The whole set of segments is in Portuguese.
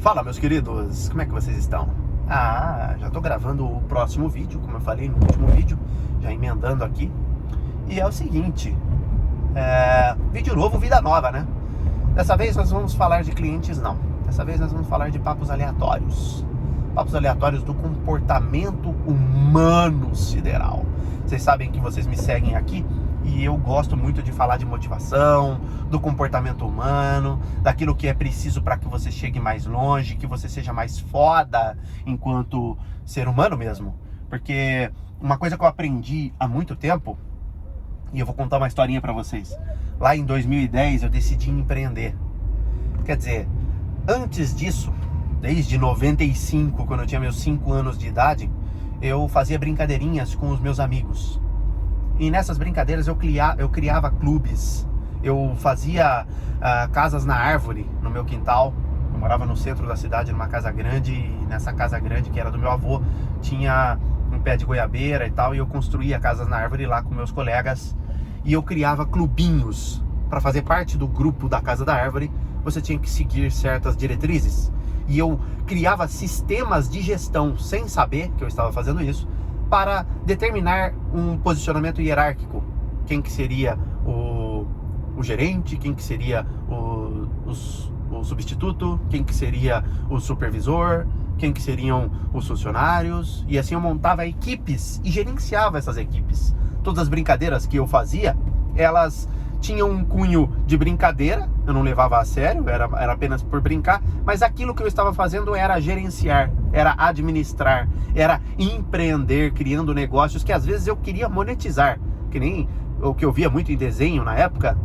Fala, meus queridos, como é que vocês estão? Já tô gravando o próximo vídeo, como eu falei no último vídeo, já emendando aqui. E é o seguinte, vídeo novo, vida nova, né? Dessa vez nós vamos falar de clientes, não. Dessa vez nós vamos falar de papos aleatórios. Papos aleatórios do comportamento humano sideral. Vocês sabem que vocês me seguem aqui e eu gosto muito de falar de motivação, do comportamento humano, daquilo que é preciso para que você chegue mais longe, que você seja mais foda enquanto ser humano mesmo. Porque uma coisa que eu aprendi há muito tempo, e eu vou contar uma historinha para vocês. Lá em 2010 eu decidi empreender. Quer dizer, antes disso, desde 95, quando eu tinha meus 5 anos de idade, eu fazia brincadeirinhas com os meus amigos. E nessas brincadeiras eu criava clubes, eu fazia casas na árvore, no meu quintal. Eu morava no centro da cidade, numa casa grande, e nessa casa grande, que era do meu avô, tinha um pé de goiabeira e tal, e eu construía casas na árvore lá com meus colegas, e eu criava clubinhos. Para fazer parte do grupo da casa da árvore, você tinha que seguir certas diretrizes, e eu criava sistemas de gestão, sem saber que eu estava fazendo isso, para determinar um posicionamento hierárquico. Quem que seria o gerente, quem que seria o substituto, quem que seria o supervisor, quem que seriam os funcionários. E assim eu montava equipes e gerenciava essas equipes. Todas as brincadeiras que eu fazia, elas tinham um cunho de brincadeira, eu não levava a sério, era apenas por brincar, mas aquilo que eu estava fazendo era gerenciar, era administrar, era empreender, criando negócios que às vezes eu queria monetizar, que nem o que eu via muito em desenho na época,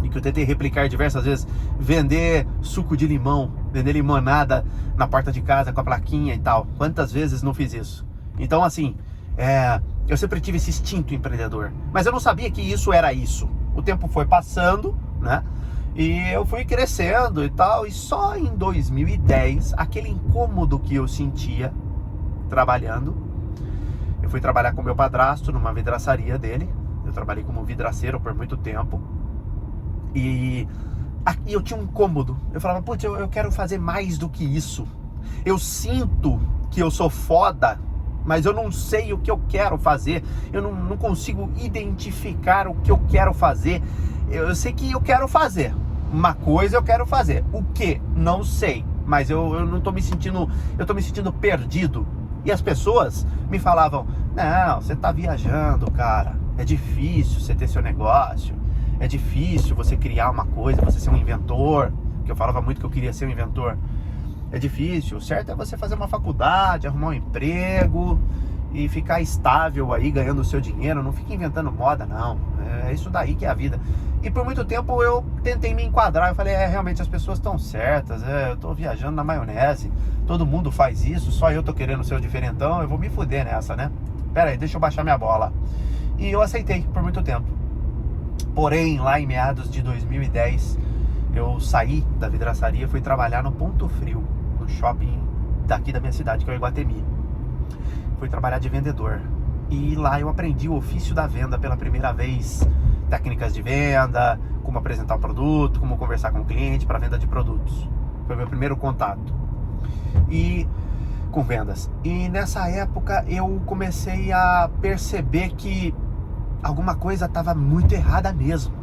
e que eu tentei replicar diversas vezes, vender suco de limão, vender limonada na porta de casa com a plaquinha e tal. Quantas vezes não fiz isso? Então assim, eu sempre tive esse instinto empreendedor, mas eu não sabia que isso era isso. O tempo foi passando, né? E eu fui crescendo e tal, e só em 2010, aquele incômodo que eu sentia trabalhando, eu fui trabalhar com meu padrasto numa vidraçaria dele. Eu trabalhei como vidraceiro por muito tempo, e aqui eu tinha um incômodo. Eu falava, putz, eu quero fazer mais do que isso. Eu sinto que eu sou foda, mas eu não sei o que eu quero fazer, eu não consigo identificar o que eu quero fazer. Eu sei que eu quero fazer, uma coisa eu quero fazer, o que? Não sei, mas eu não tô me sentindo, eu tô me sentindo perdido. E as pessoas me falavam, não, você tá viajando, cara, é difícil você ter seu negócio, é difícil você criar uma coisa, você ser um inventor, que eu falava muito que eu queria ser um inventor. É difícil, o certo é você fazer uma faculdade, arrumar um emprego e ficar estável aí, ganhando o seu dinheiro. Não fique inventando moda, não. É isso daí que é a vida. E por muito tempo eu tentei me enquadrar. Eu falei, realmente as pessoas estão certas, eu tô viajando na maionese. Todo mundo faz isso, só eu tô querendo ser o diferentão. Eu vou me fuder nessa, né? Pera aí, deixa eu baixar minha bola. E eu aceitei por muito tempo. Porém, lá em meados de 2010, eu saí da vidraçaria e fui trabalhar no Ponto Frio, no shopping daqui da minha cidade, que é o Iguatemi. Fui trabalhar de vendedor. E lá eu aprendi o ofício da venda pela primeira vez. Técnicas de venda, como apresentar o produto, como conversar com o cliente para venda de produtos. Foi meu primeiro contato com vendas. E nessa época eu comecei a perceber que alguma coisa estava muito errada mesmo.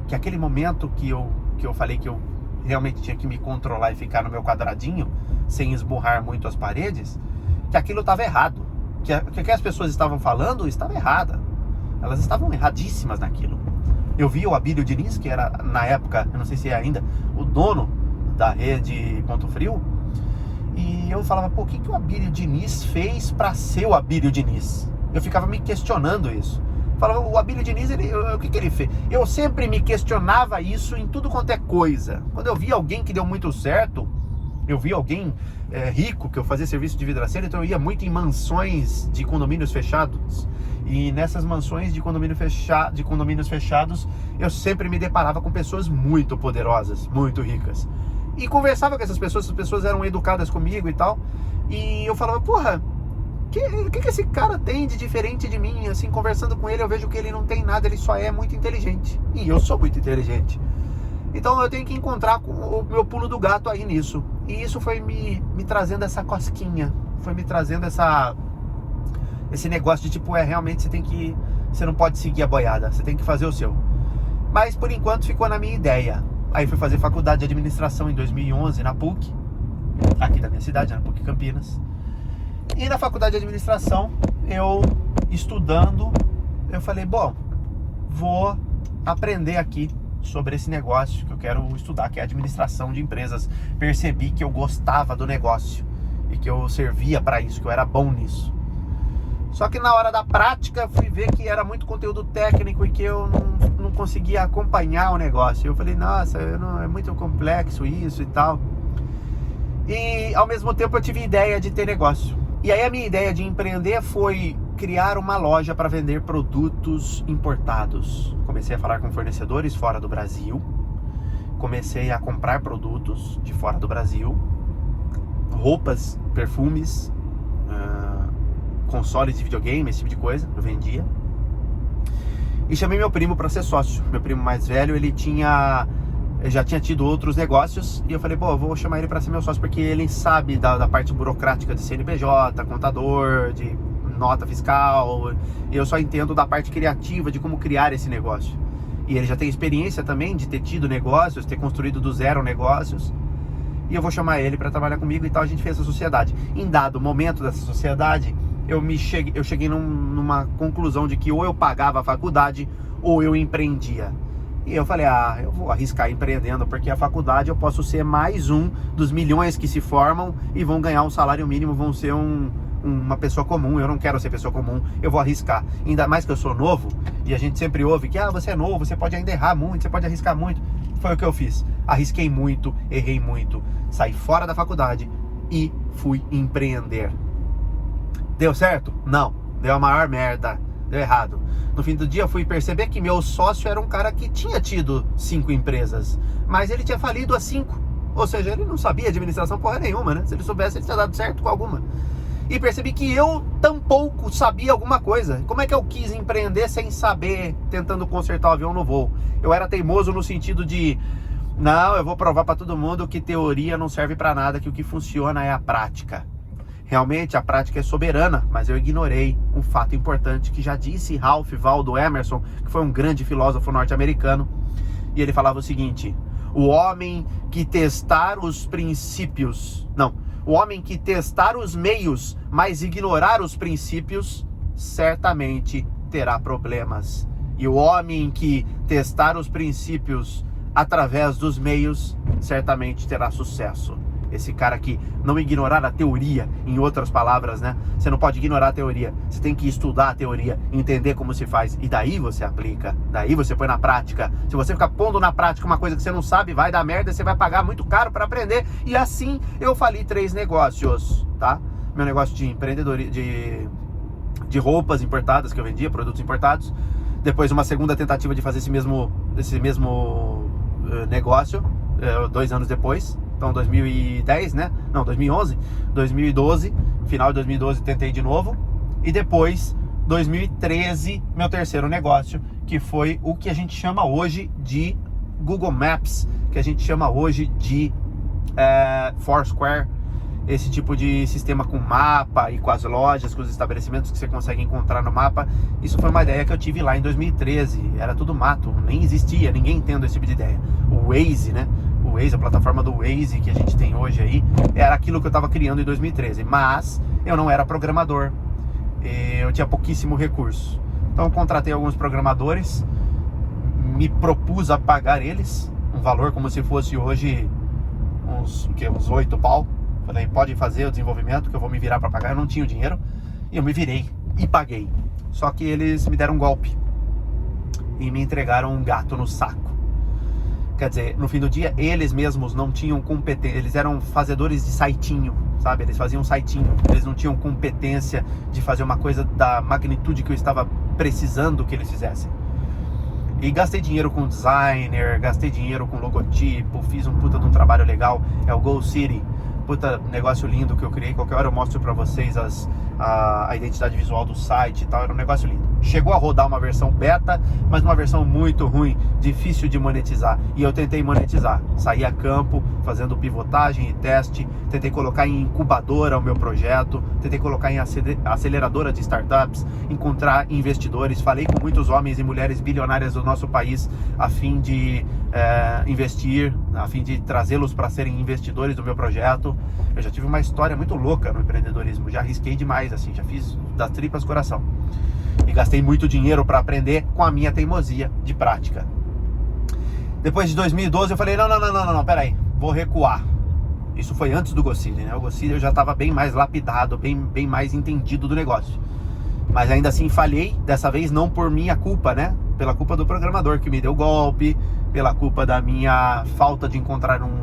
Que aquele momento que eu falei que eu realmente tinha que me controlar e ficar no meu quadradinho, sem esburrar muito as paredes, que aquilo estava errado. Que o que as pessoas estavam falando estava errada. Elas estavam erradíssimas naquilo. Eu vi o Abílio Diniz, que era, na época, eu não sei se é ainda, o dono da rede Ponto Frio, e eu falava, pô, o que o Abílio Diniz fez para ser o Abílio Diniz? Eu ficava me questionando isso. Falava, o Abílio Diniz, o que ele fez? Eu sempre me questionava isso em tudo quanto é coisa. Quando eu via alguém que deu muito certo, eu via alguém rico, que eu fazia serviço de vidraceiro, então eu ia muito em mansões de condomínios fechados. E nessas mansões de condomínios fechados, eu sempre me deparava com pessoas muito poderosas, muito ricas. E conversava com essas pessoas eram educadas comigo e tal. E eu falava, porra, o que esse cara tem de diferente de mim? Assim, conversando com ele, eu vejo que ele não tem nada, ele só é muito inteligente. E eu sou muito inteligente. Então eu tenho que encontrar com o meu pulo do gato aí nisso. E isso foi me trazendo essa cosquinha, foi me trazendo esse negócio de tipo, realmente você não pode seguir a boiada, você tem que fazer o seu. Mas por enquanto ficou na minha ideia. Aí fui fazer faculdade de administração em 2011 na PUC, aqui da minha cidade, na PUC Campinas. E na faculdade de administração, eu estudando, eu falei, bom, vou aprender aqui sobre esse negócio que eu quero estudar, que é a administração de empresas. Percebi que eu gostava do negócio e que eu servia para isso, que eu era bom nisso. Só que na hora da prática fui ver que era muito conteúdo técnico e que eu não conseguia acompanhar o negócio. Eu falei, nossa, é muito complexo isso e tal. E ao mesmo tempo eu tive ideia de ter negócio. E aí a minha ideia de empreender foi criar uma loja para vender produtos importados. Comecei a falar com fornecedores fora do Brasil. Comecei a comprar produtos de fora do Brasil. Roupas, perfumes, consoles de videogame, esse tipo de coisa, eu vendia. E chamei meu primo para ser sócio. Meu primo mais velho, ele já tinha tido outros negócios. E eu falei, eu vou chamar ele para ser meu sócio, porque ele sabe da parte burocrática de CNPJ, contador, de nota fiscal. E eu só entendo da parte criativa, de como criar esse negócio. E ele já tem experiência também de ter tido negócios, ter construído do zero negócios. E eu vou chamar ele para trabalhar comigo e tal. A gente fez essa sociedade. Em dado momento dessa sociedade, eu cheguei numa conclusão de que ou eu pagava a faculdade ou eu empreendia. E eu falei, eu vou arriscar empreendendo, porque a faculdade eu posso ser mais um dos milhões que se formam e vão ganhar um salário mínimo, vão ser uma pessoa comum. Eu não quero ser pessoa comum, eu vou arriscar. Ainda mais que eu sou novo, e a gente sempre ouve que você é novo, você pode ainda errar muito, você pode arriscar muito. Foi o que eu fiz. Arrisquei muito, errei muito, saí fora da faculdade e fui empreender. Deu certo? Não. Deu a maior merda. Deu errado. No fim do dia eu fui perceber que meu sócio era um cara que tinha tido 5 empresas, mas ele tinha falido as 5. Ou seja, ele não sabia administração porra nenhuma, né? Se ele soubesse, ele tinha dado certo com alguma. E percebi que eu tampouco sabia alguma coisa. Como é que eu quis empreender sem saber, tentando consertar o avião no voo? Eu era teimoso no sentido de, não, eu vou provar para todo mundo que teoria não serve para nada, que o que funciona é a prática. Realmente a prática é soberana, mas eu ignorei um fato importante que já disse Ralph Waldo Emerson, que foi um grande filósofo norte-americano, e ele falava o seguinte: o homem que testar os meios, mas ignorar os princípios, certamente terá problemas. E o homem que testar os princípios através dos meios, certamente terá sucesso. Esse cara que não ignorar a teoria, em outras palavras, né? Você não pode ignorar a teoria, você tem que estudar a teoria, entender como se faz, e daí você aplica, daí você põe na prática. Se você ficar pondo na prática uma coisa que você não sabe, vai dar merda, você vai pagar muito caro para aprender. E assim eu fali 3 negócios, tá? Meu negócio de empreendedorismo, de roupas importadas que eu vendia, produtos importados. Depois uma segunda tentativa de fazer esse mesmo negócio, 2 anos depois. Então 2010, né? Não, 2011, 2012, final de 2012 tentei de novo. E depois, 2013, meu terceiro negócio, que foi o que a gente chama hoje de Google Maps, que a gente chama hoje de Foursquare. Esse tipo de sistema com mapa e com as lojas, com os estabelecimentos que você consegue encontrar no mapa. Isso foi uma ideia que eu tive lá em 2013. Era tudo mato, nem existia, ninguém tendo esse tipo de ideia. O Waze, né? O Waze, a plataforma do Waze que a gente tem hoje aí, era aquilo que eu estava criando em 2013. Mas eu não era programador, eu tinha pouquíssimo recurso. Então eu contratei alguns programadores, me propus a pagar eles um valor como se fosse hoje uns 8 pau. Falei, pode fazer o desenvolvimento que eu vou me virar para pagar. Eu não tinha o dinheiro e eu me virei e paguei. Só que eles me deram um golpe e me entregaram um gato no saco. Quer dizer, no fim do dia, eles mesmos não tinham competência. Eles eram fazedores de saitinho, sabe? Eles faziam saitinho. Eles não tinham competência de fazer uma coisa da magnitude que eu estava precisando que eles fizessem. E gastei dinheiro com designer, gastei dinheiro com logotipo, fiz um puta de um trabalho legal. É o Go City. Puta negócio lindo que eu criei. Qualquer hora eu mostro pra vocês a identidade visual do site e tal. Era um negócio lindo. chegou a rodar uma versão beta, mas uma versão muito ruim, difícil de monetizar. E eu tentei monetizar, saí a campo fazendo pivotagem e teste, tentei colocar em incubadora o meu projeto, tentei colocar em aceleradora de startups, encontrar investidores, falei com muitos homens e mulheres bilionárias do nosso país a fim de investir, a fim de trazê-los para serem investidores do meu projeto. Eu já tive uma história muito louca no empreendedorismo, já arrisquei demais, assim, já fiz das tripas coração. E gastei muito dinheiro para aprender com a minha teimosia de prática. Depois de 2012 eu falei, não, peraí, vou recuar. Isso foi antes do Goscili, né? O Goscili eu já estava bem mais lapidado, bem mais entendido do negócio. Mas ainda assim falhei, dessa vez não por minha culpa, né? Pela culpa do programador que me deu golpe, pela culpa da minha falta de encontrar um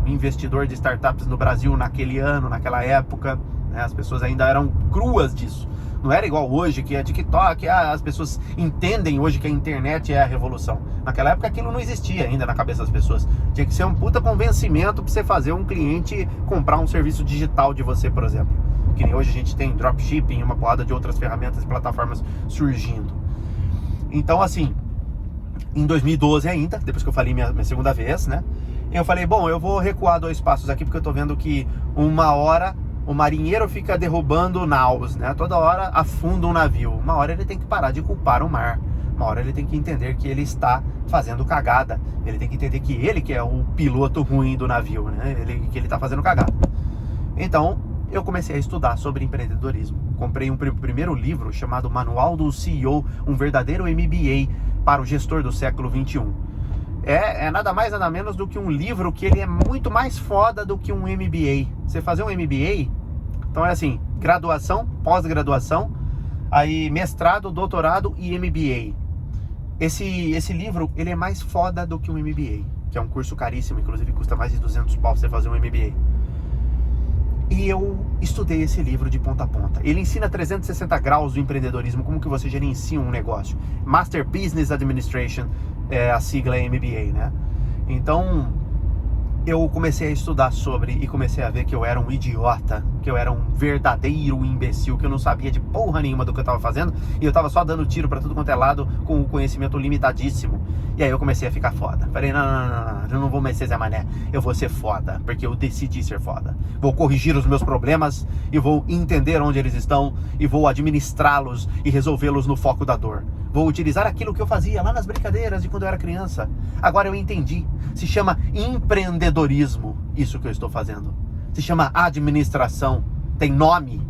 investidor de startups no Brasil naquele ano, naquela época, né? As pessoas ainda eram cruas disso. Não era igual hoje, que é TikTok, as pessoas entendem hoje que a internet é a revolução. Naquela época aquilo não existia ainda na cabeça das pessoas. Tinha que ser um puta convencimento para você fazer um cliente comprar um serviço digital de você, por exemplo. Que nem hoje a gente tem dropshipping, uma porrada de outras ferramentas e plataformas surgindo. Então, assim, em 2012 ainda, depois que eu falei minha segunda vez, né? Eu falei, bom, eu vou recuar 2 passos aqui, porque eu tô vendo que uma hora o marinheiro fica derrubando naus, né? Toda hora afunda um navio. Uma hora ele tem que parar de culpar o mar. Uma hora ele tem que entender que ele está fazendo cagada. Ele tem que entender que ele que é o piloto ruim do navio, né? Que ele está fazendo cagada. Então, eu comecei a estudar sobre empreendedorismo. Comprei um primeiro livro chamado Manual do CEO, um verdadeiro MBA para o gestor do século XXI. É nada mais, nada menos do que um livro que ele é muito mais foda do que um MBA. Você fazer um MBA, então é assim, graduação, pós-graduação, aí mestrado, doutorado e MBA. Esse livro, ele é mais foda do que um MBA, que é um curso caríssimo, inclusive custa mais de 200 pau você fazer um MBA. E eu estudei esse livro de ponta a ponta. Ele ensina 360 graus do empreendedorismo, como que você gerencia um negócio. Master Business Administration, a sigla é MBA, né? Então, eu comecei a estudar sobre e comecei a ver que eu era um idiota, que eu era um verdadeiro imbecil, que eu não sabia de porra nenhuma do que eu tava fazendo e eu tava só dando tiro pra tudo quanto é lado com o conhecimento limitadíssimo. E aí eu comecei a ficar foda. Falei, não, eu não vou mais ser Zé Mané, eu vou ser foda, porque eu decidi ser foda. Vou corrigir os meus problemas e vou entender onde eles estão e vou administrá-los e resolvê-los no foco da dor. Vou utilizar aquilo que eu fazia lá nas brincadeiras de quando eu era criança. Agora eu entendi. Se chama empreendedorismo, isso que eu estou fazendo. Se chama administração. Tem nome.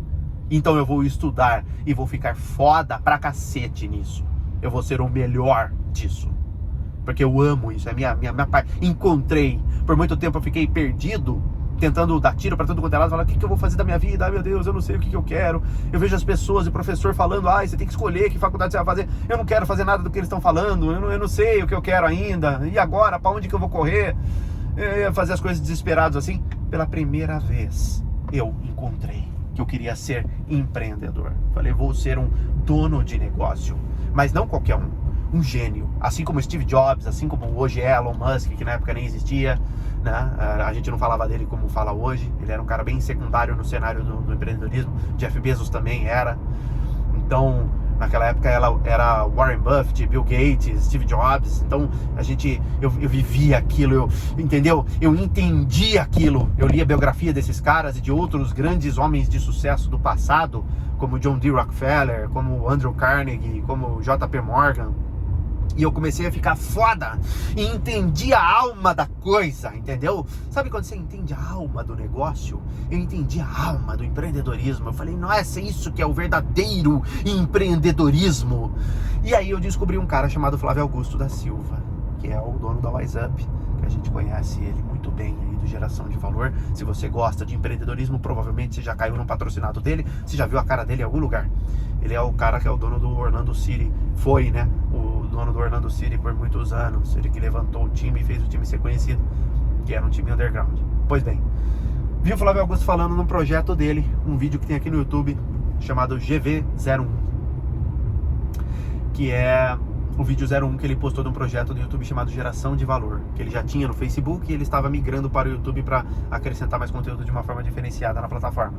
Então eu vou estudar e vou ficar foda pra cacete nisso. Eu vou ser o melhor disso. Porque eu amo isso. É minha parte. Encontrei. Por muito tempo eu fiquei perdido, tentando dar tiro pra tudo quanto é lado, falar, o que eu vou fazer da minha vida? Ai meu Deus, eu não sei o que eu quero. Eu vejo as pessoas e o professor falando, você tem que escolher que faculdade você vai fazer. Eu não quero fazer nada do que eles estão falando, eu não sei o que eu quero ainda. E agora, pra onde que eu vou correr? Eu ia fazer as coisas desesperados assim. Pela primeira vez, eu encontrei que eu queria ser empreendedor. Falei, vou ser um dono de negócio, mas não qualquer um gênio, assim como Steve Jobs, assim como hoje é Elon Musk, que na época nem existia, né? A gente não falava dele como fala hoje. Ele era um cara bem secundário no cenário do empreendedorismo. Jeff Bezos também era. Então, naquela época era Warren Buffett, Bill Gates, Steve Jobs. Então, eu vivia aquilo, entendeu? Eu entendi aquilo. Eu li a biografia desses caras e de outros grandes homens de sucesso do passado, como John D. Rockefeller, como Andrew Carnegie, como J.P. Morgan. E eu comecei a ficar foda e entendi a alma da coisa, entendeu? Sabe quando você entende a alma do negócio? Eu entendi a alma do empreendedorismo. Eu falei, nossa, é isso que é o verdadeiro empreendedorismo. E aí eu descobri um cara chamado Flávio Augusto da Silva, que é o dono da WiseUp, que a gente conhece ele muito bem aí do Geração de Valor. Se você gosta de empreendedorismo, provavelmente você já caiu num patrocinado dele, você já viu a cara dele em algum lugar. Ele é o cara que é o dono do Orlando City, foi, né? O dono do Orlando City por muitos anos. Ele que levantou o time e fez o time ser conhecido, que era um time underground. Pois bem, vi o Flávio Augusto falando num projeto dele, um vídeo que tem aqui no YouTube, chamado GV01, que é o vídeo 01 que ele postou de um projeto do YouTube chamado Geração de Valor, que ele já tinha no Facebook e ele estava migrando para o YouTube para acrescentar mais conteúdo de uma forma diferenciada na plataforma.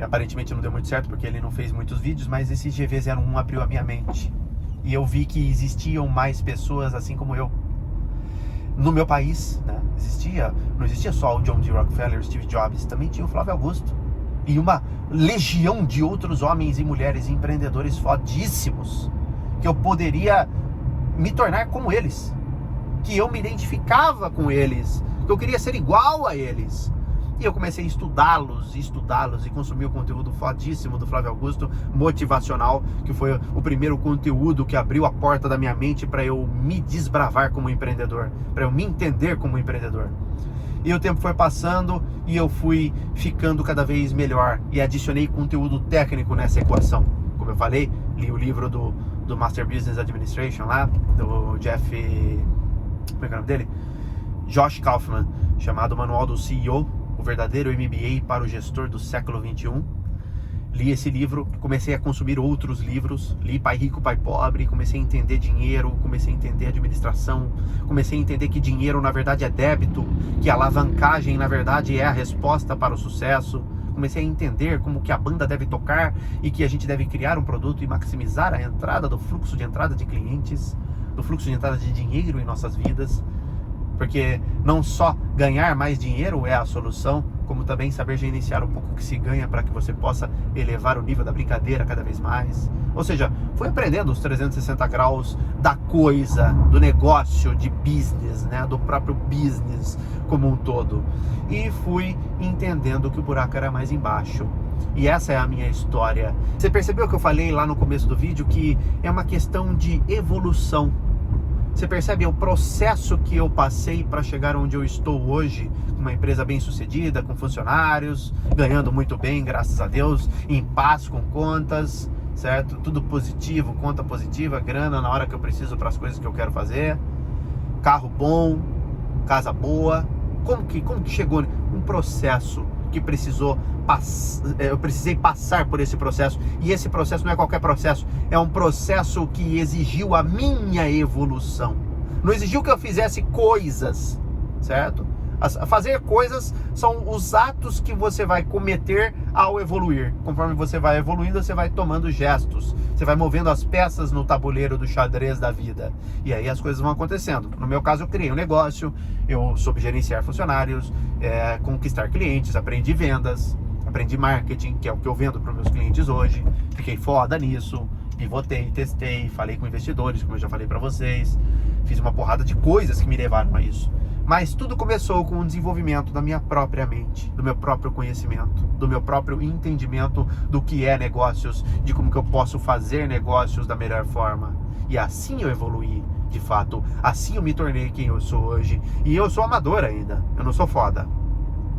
Aparentemente não deu muito certo porque ele não fez muitos vídeos, mas esses GV01 abriu a minha mente. E eu vi que existiam mais pessoas assim como eu. No meu país, né? Não existia só o John D. Rockefeller, o Steve Jobs, também tinha o Flávio Augusto. E uma legião de outros homens e mulheres empreendedores fodíssimos, que eu poderia me tornar como eles, que eu me identificava com eles, que eu queria ser igual a eles. E eu comecei a estudá-los e consumir o conteúdo fodíssimo do Flávio Augusto, motivacional, que foi o primeiro conteúdo que abriu a porta da minha mente para eu me desbravar como empreendedor, para eu me entender como empreendedor. E o tempo foi passando e eu fui ficando cada vez melhor e adicionei conteúdo técnico nessa equação. Como eu falei, li o livro do Master Business Administration lá, do Jeff... como é que é o nome dele? Josh Kaufman, chamado Manual do CEO, o verdadeiro MBA para o gestor do século XXI. Li esse livro, comecei a consumir outros livros, li Pai Rico, Pai Pobre, comecei a entender dinheiro, comecei a entender administração, comecei a entender que dinheiro na verdade é débito, que a alavancagem na verdade é a resposta para o sucesso. Comecei a entender como que a banda deve tocar e que a gente deve criar um produto e maximizar a entrada do fluxo de entrada de clientes, do fluxo de entrada de dinheiro em nossas vidas. Porque não só ganhar mais dinheiro é a solução, como também saber gerenciar um pouco o que se ganha para que você possa elevar o nível da brincadeira cada vez mais. Ou seja, fui aprendendo os 360 graus da coisa, do negócio, de business, né? Do próprio business como um todo. E fui entendendo que o buraco era mais embaixo. E essa é a minha história. Você percebeu que eu falei lá no começo do vídeo que é uma questão de evolução. Você percebe o processo que eu passei para chegar onde eu estou hoje, uma empresa bem sucedida, com funcionários, ganhando muito bem, graças a Deus, em paz com contas, certo? Tudo positivo, conta positiva, grana na hora que eu preciso para as coisas que eu quero fazer, carro bom, casa boa. Como que chegou um processo que eu precisei passar por esse processo, e esse processo não é qualquer processo, é um processo que exigiu a minha evolução, não exigiu que eu fizesse coisas, certo? Fazer coisas são os atos que você vai cometer ao evoluir. Conforme você vai evoluindo, você vai tomando gestos, você vai movendo as peças no tabuleiro do xadrez da vida, e aí as coisas vão acontecendo. No meu caso, eu criei um negócio, eu soube gerenciar funcionários, conquistar clientes, aprendi vendas, aprendi marketing, que é o que eu vendo para os meus clientes hoje. Fiquei foda nisso, pivotei, testei, falei com investidores, como eu já falei para vocês, fiz uma porrada de coisas que me levaram a isso. Mas tudo começou com o desenvolvimento da minha própria mente, do meu próprio conhecimento, do meu próprio entendimento do que é negócios, de como que eu posso fazer negócios da melhor forma. E assim eu evoluí, de fato. Assim eu me tornei quem eu sou hoje. E eu sou amador ainda, eu não sou foda.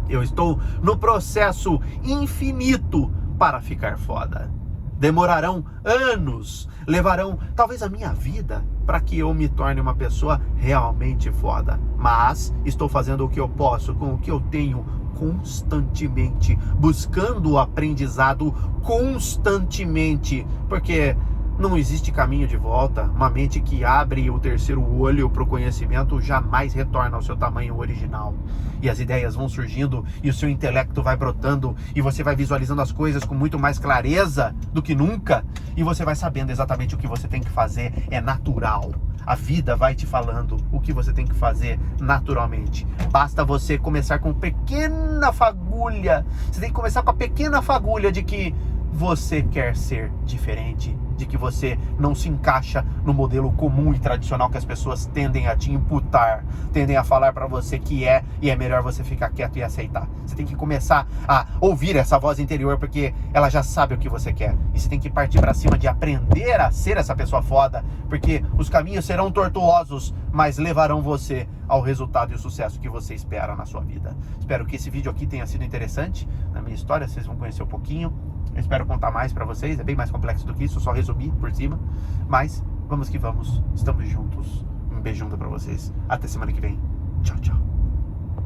Eu estou no processo infinito para ficar foda. Demorarão anos, levarão talvez a minha vida para que eu me torne uma pessoa realmente foda. Mas estou fazendo o que eu posso com o que eu tenho constantemente, buscando o aprendizado constantemente, porque não existe caminho de volta. Uma mente que abre o terceiro olho para o conhecimento jamais retorna ao seu tamanho original. E as ideias vão surgindo e o seu intelecto vai brotando e você vai visualizando as coisas com muito mais clareza do que nunca. E você vai sabendo exatamente o que você tem que fazer. É natural. A vida vai te falando o que você tem que fazer naturalmente. Basta você começar com pequena fagulha. Você tem que começar com a pequena fagulha de que você quer ser diferente, de que você não se encaixa no modelo comum e tradicional que as pessoas tendem a te imputar, tendem a falar para você que e é melhor você ficar quieto e aceitar. Você tem que começar a ouvir essa voz interior, porque ela já sabe o que você quer, e você tem que partir para cima de aprender a ser essa pessoa foda, porque os caminhos serão tortuosos, mas levarão você ao resultado e o sucesso que você espera na sua vida. Espero que esse vídeo aqui tenha sido interessante na minha história, vocês vão conhecer um pouquinho. Eu espero contar mais para vocês, é bem mais complexo do que isso, só resumir por cima, mas vamos que vamos, estamos juntos. Um beijão para vocês, até semana que vem, tchau, tchau.